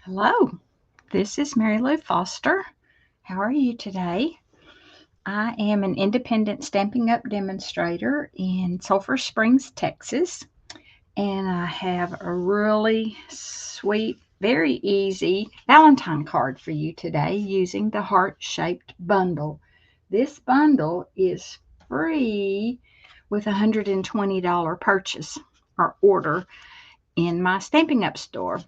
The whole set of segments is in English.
Hello, this is Mary Lou Foster. How are you today? I am an independent Stampin' Up! Demonstrator in Sulphur Springs, Texas, and I have a really sweet, very easy Valentine card for you today using the heart-shaped bundle. This bundle is free with a $120 purchase or order in my Stampin' Up! Store.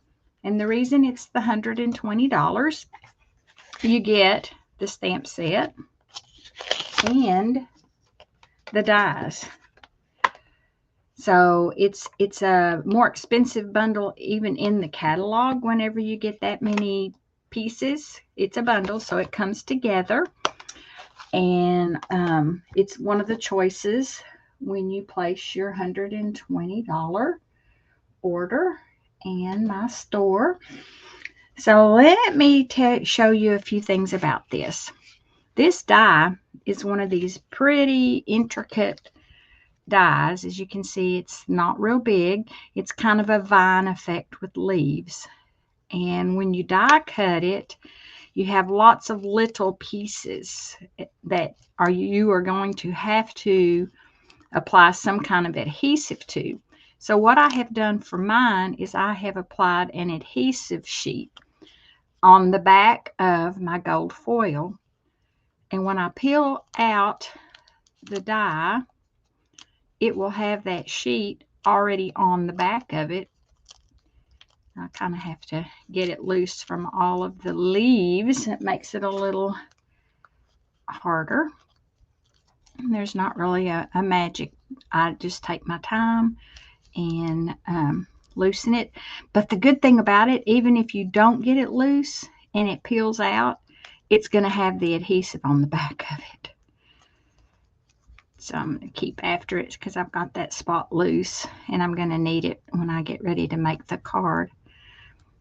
And the reason it's the $120, you get the stamp set and the dies. So it's a more expensive bundle even in the catalog. Whenever you get that many pieces, it's a bundle, so it comes together. And it's one of the choices when you place your $120 order in my store. So let me show you a few things about this. This die is one of these pretty intricate dies. As you can see, it's not real big. It's kind of a vine effect with leaves. And when you die cut it, you have lots of little pieces that you are going to have to apply some kind of adhesive to. So what I have done for mine is I have applied an adhesive sheet on the back of my gold foil. And when I peel out the die, it will have that sheet already on the back of it. I kind of have to get it loose from all of the leaves. It makes it a little harder. There's not really a magic. I just take my time and loosen it. But the good thing about it, even if you don't get it loose and it peels out, it's going to have the adhesive on the back of it. So I'm going to keep after it because I've got that spot loose and I'm going to need it when I get ready to make the card.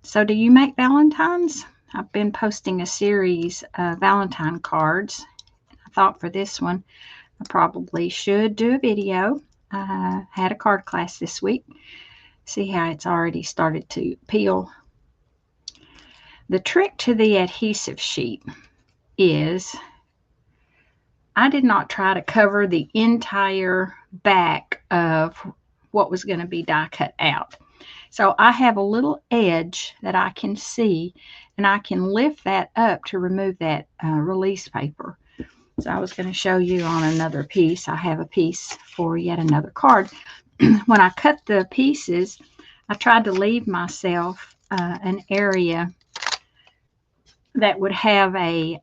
So do you make Valentines? I've been posting a series of Valentine cards. I thought for this one I probably should do a video. I had a card class this week. See how it's already started to peel. The trick to the adhesive sheet is I did not try to cover the entire back of what was going to be die cut out. So I have a little edge that I can see, and I can lift that up to remove that release paper. So I was going to show you on another piece. I have a piece for yet another card. When I cut the pieces, I tried to leave myself an area that would have a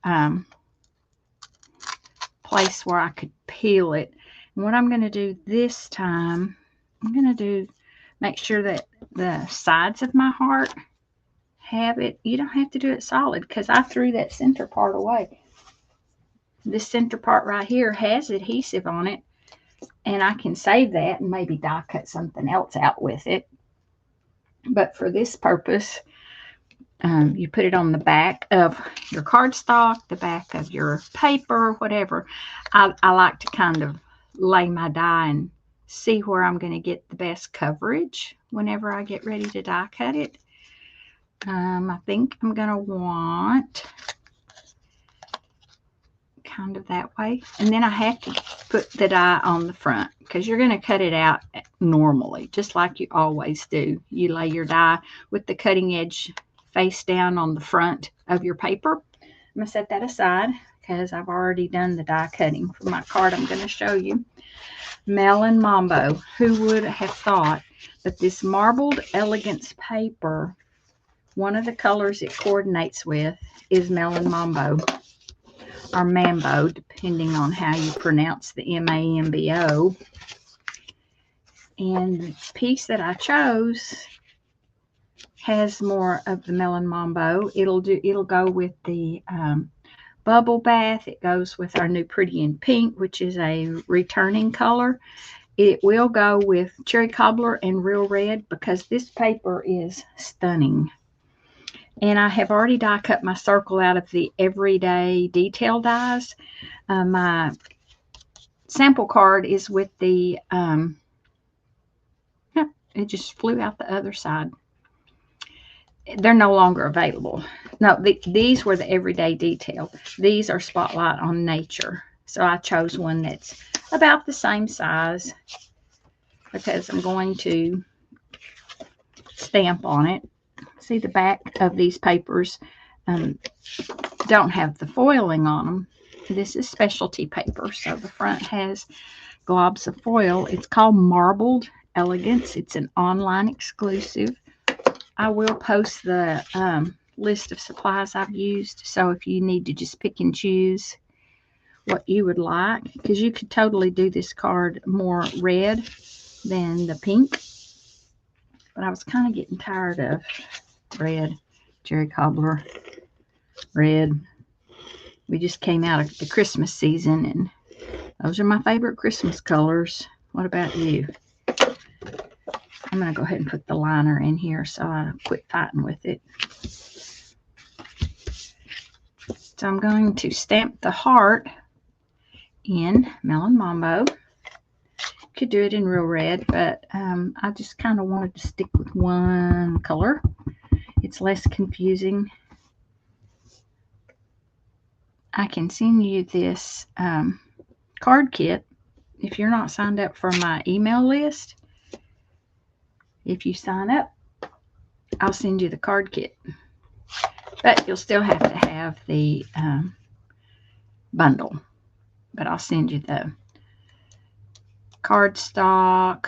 place where I could peel it. And what I'm going to do this time, I'm going to make sure that the sides of my heart have it. You don't have to do it solid because I threw that center part away. This center part right here has adhesive on it, and I can save that and maybe die cut something else out with it. But for this purpose, you put it on the back of your cardstock, the back of your paper, whatever. I like to kind of lay my die and see where I'm going to get the best coverage whenever I get ready to die cut it. I think I'm going to want kind of that way. And then I have to put the die on the front because you're going to cut it out normally, just like you always do. You lay your die with the cutting edge face down on the front of your paper. I'm going to set that aside because I've already done the die cutting for my card I'm going to show you. Melon Mambo. Who would have thought that this Marbled Elegance paper, one of the colors it coordinates with is Melon Mambo, or Mambo, depending on how you pronounce the M-A-M-B-O. And the piece that I chose has more of the Melon Mambo. It'll go with the Bubble Bath. It goes with our new Pretty in Pink, which is a returning color. It will go with Cherry Cobbler and Real Red because this paper is stunning. And I have already die cut my circle out of the Everyday Detail dies. My sample card is with the, it just flew out the other side. they're no longer available. No, these were the everyday detail. These are Spotlight on Nature. So I chose one that's about the same size because I'm going to stamp on it. See, the back of these papers don't have the foiling on them. This is specialty paper, so the front has globs of foil. It's called Marbled Elegance. It's an online exclusive. I will post the list of supplies I've used, so if you need to just pick and choose what you would like, because you could totally do this card more red than the pink, but I was kind of getting tired of red. Jerry Cobbler red. We just came out of the Christmas season, and those are my favorite Christmas colors. What about you? I'm going to go ahead and put the liner in here so I quit fighting with it. So I'm going to stamp the heart in Melon Mambo. Could do it in real red, but I just kind of wanted to stick with one color. It's less confusing. I can send you this card kit if you're not signed up for my email list. If you sign up, I'll send you the card kit, but you'll still have to have the bundle. But I'll send you the cardstock,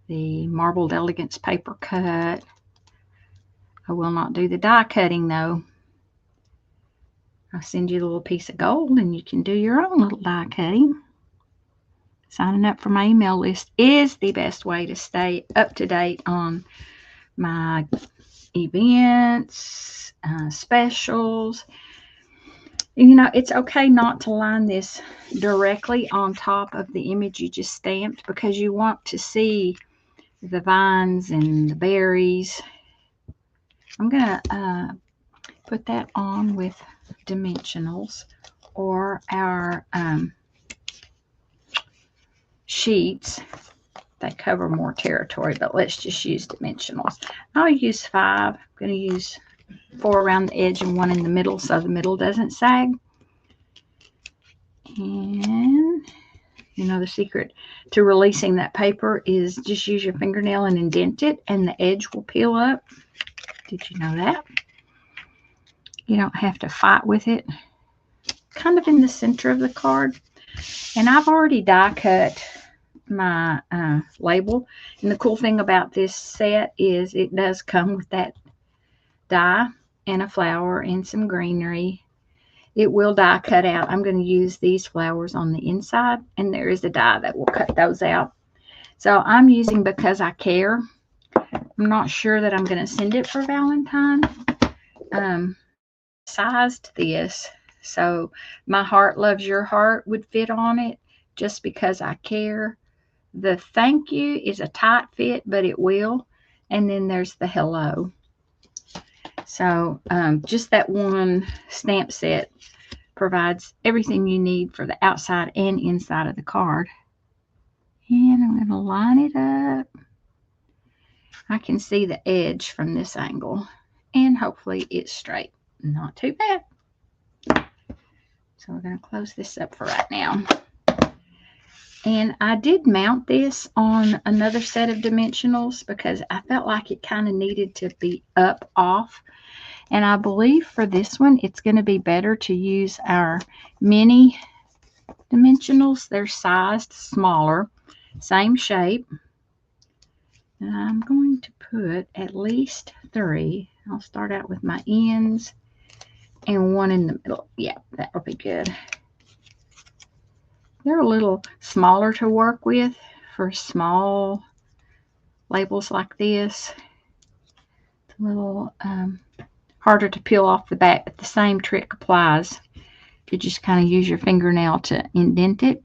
the Marbled Elegance paper cut. I will not do the die cutting though. I'll send you a little piece of gold and you can do your own little die cutting. Signing up for my email list is the best way to stay up to date on my events, specials. You know, it's okay not to line this directly on top of the image you just stamped because you want to see the vines and the berries. I'm going to put that on with dimensionals or our sheets. They cover more territory, but let's just use dimensionals. I'll use 5. I'm going to use 4 around the edge and 1 in the middle so the middle doesn't sag. And you know, the secret to releasing that paper is just use your fingernail and indent it and the edge will peel up. Did you know that? You don't have to fight with it. Kind of in the center of the card. And I've already die cut my label. And the cool thing about this set is it does come with that die and a flower and some greenery. It will die cut out. I'm going to use these flowers on the inside, and there is a die that will cut those out. So I'm using Because I Care. I'm not sure that I'm going to send it for Valentine. Sized this, so My Heart Loves Your Heart would fit on it, Just Because I Care. The Thank You is a tight fit, but it will. And then there's the Hello. So just that one stamp set provides everything you need for the outside and inside of the card. And I'm going to line it up. I can see the edge from this angle, and hopefully it's straight. Not too bad. So we're going to close this up for right now. And I did mount this on another set of dimensionals because I felt like it kind of needed to be up off. And I believe for this one, it's going to be better to use our mini dimensionals. They're sized smaller, same shape. And I'm going to put at least 3. I'll start out with my ends and 1 in the middle. Yeah, that will be good. They're a little smaller to work with for small labels like this. It's a little harder to peel off the back, but the same trick applies. You just kind of use your fingernail to indent it.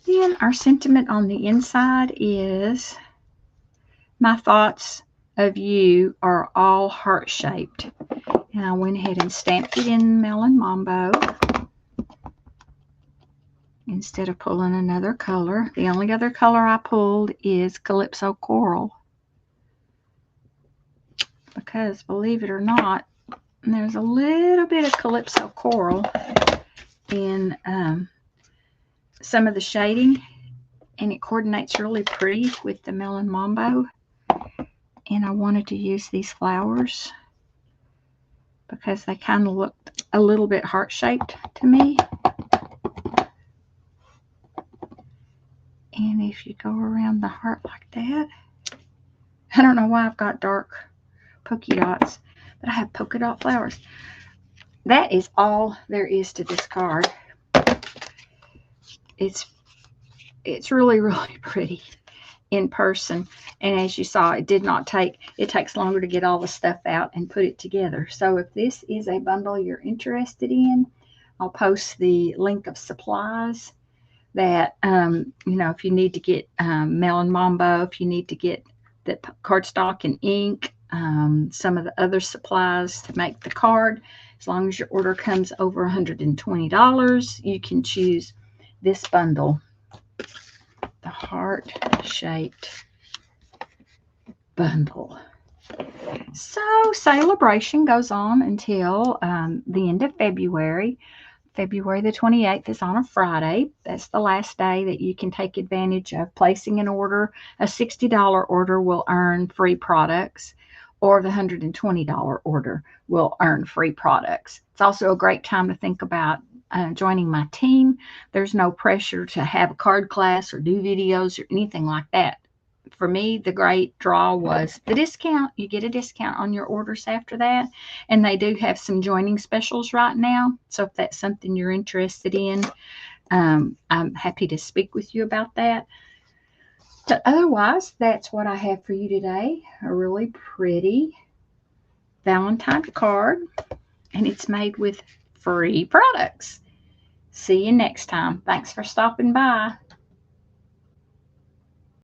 Then our sentiment on the inside is, my thoughts of you are all heart-shaped. And I went ahead and stamped it in Melon Mambo. instead of pulling another color. The only other color I pulled is Calypso Coral, because believe it or not, there's a little bit of Calypso Coral in some of the shading, and it coordinates really pretty with the Melon Mambo. And I wanted to use these flowers because they kind of looked a little bit heart-shaped to me. And if you go around the heart like that, I don't know why I've got dark polka dots, but I have polka dot flowers. That is all there is to this card. It's really, really pretty in person. And as you saw, it takes longer to get all the stuff out and put it together. So if this is a bundle you're interested in, I'll post the link of supplies that, if you need to get Melon Mambo, if you need to get the cardstock and ink, some of the other supplies to make the card. As long as your order comes over $120, you can choose this bundle, the heart-shaped bundle. So celebration goes on until the end of February. February the 28th is on a Friday. That's the last day that you can take advantage of placing an order. A $60 order will earn free products, or the $120 order will earn free products. It's also a great time to think about joining my team. There's no pressure to have a card class or do videos or anything like that. For me, the great draw was the discount. You get a discount on your orders after that. And they do have some joining specials right now. So if that's something you're interested in, I'm happy to speak with you about that. But otherwise, that's what I have for you today. A really pretty Valentine card. And it's made with free products. See you next time. Thanks for stopping by.